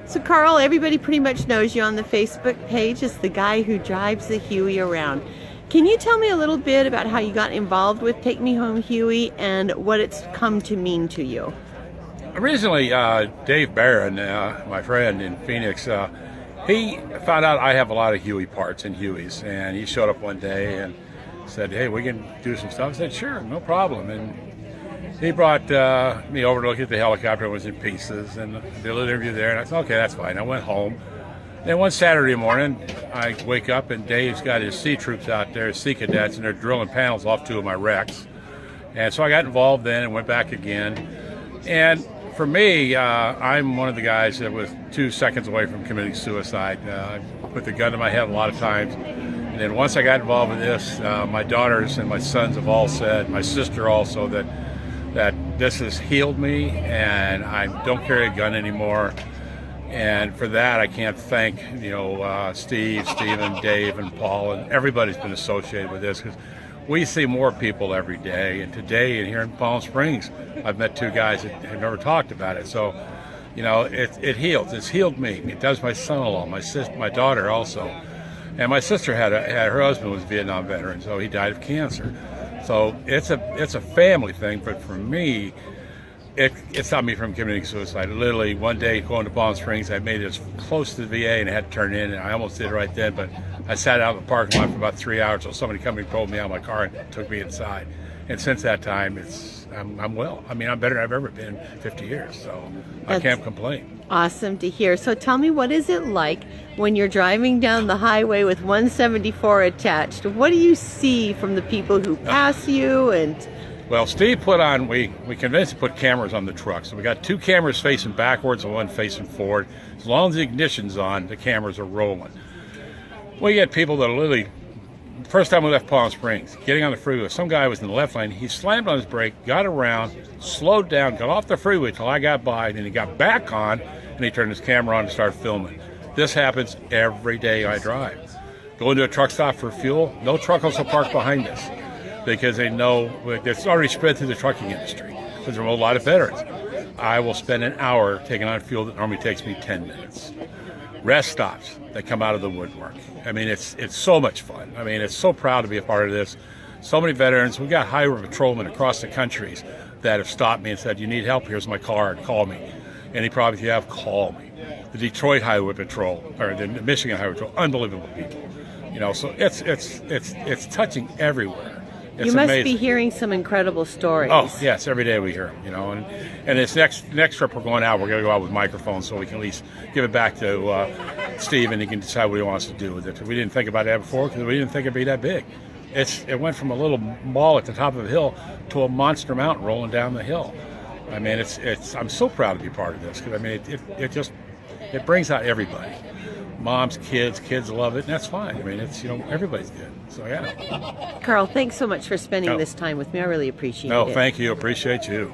So Karl, everybody pretty much knows you on the Facebook page as the guy who drives the Huey around. Can you tell me a little bit about how you got involved with Take Me Home Huey and what it's come to mean to you? Originally, Dave Barron, my friend in Phoenix, he found out I have a lot of Huey parts and Hueys, and he showed up one day and said, "Hey, we can do some stuff." I said, "Sure, no problem." And he brought me over to look at the helicopter. It was in pieces, and did a little interview there, and I said, "Okay, that's fine." I went home. Then one Saturday morning, I wake up, and Dave's got his sea troops out there, his sea cadets, and they're drilling panels off two of my wrecks. And so I got involved then and went back again. And for me, I'm one of the guys that was 2 seconds away from committing suicide. I put the gun to my head a lot of times. And then once I got involved with this, my daughters and my sons have all said, my sister also, that this has healed me, and I don't carry a gun anymore. And for that, I can't thank, Steve, Stephen, Dave, and Paul, and everybody's been associated with this, because we see more people every day. And today, here in Palm Springs, I've met two guys that have never talked about it. So, it heals. It's healed me. It does my son-in-law, my daughter also. And my sister had her husband was a Vietnam veteran, so he died of cancer. So it's a family thing. But for me, it stopped me from committing suicide. Literally, one day going to Palm Springs, I made it as close to the VA and I had to turn in, and I almost did it right then, but I sat out in the parking lot for about 3 hours till somebody come and pulled me out of my car and took me inside. And since that time, I'm well. I mean, I'm better than I've ever been in 50 years, so I can't complain. Awesome to hear. So tell me, what is it like when you're driving down the highway with 174 attached? What do you see from the people who pass you? And well, Steve put on, we convinced to put cameras on the truck. So we got 2 cameras facing backwards and one facing forward. As long as the ignition's on, the cameras are rolling. We get people that are literally, first time we left Palm Springs, getting on the freeway, some guy was in the left lane, he slammed on his brake, got around, slowed down, got off the freeway till I got by, and then he got back on, and he turned his camera on and started filming. This happens every day I drive. Go into a truck stop for fuel, no truck will park behind us, because they know it's already spread through the trucking industry, because there are a lot of veterans. I will spend an hour taking on fuel that normally takes me 10 minutes. Rest stops that come out of the woodwork. I mean, it's so much fun. I mean, it's so proud to be a part of this. So many veterans. We got highway patrolmen across the countries that have stopped me and said, "You need help? Here's my card. Call me." Any problems you have, call me. The Detroit Highway Patrol, or the Michigan Highway Patrol, unbelievable people. So it's touching everywhere. It's you must amazing. be hearing some incredible stories. Oh, yes, every day we hear them, and this next trip we're going out, we're going to go out with microphones so we can at least give it back to Steve, and he can decide what he wants to do with it. We didn't think about that before because we didn't think it'd be that big. It went from a little mall at the top of the hill to a monster mountain rolling down the hill. I mean, I'm so proud to be part of this, because I mean, it brings out everybody. Moms, kids love it, and that's fine. I mean, everybody's good. So yeah. Karl, thanks so much for spending this time with me. I really appreciate it. No, thank you. Appreciate you.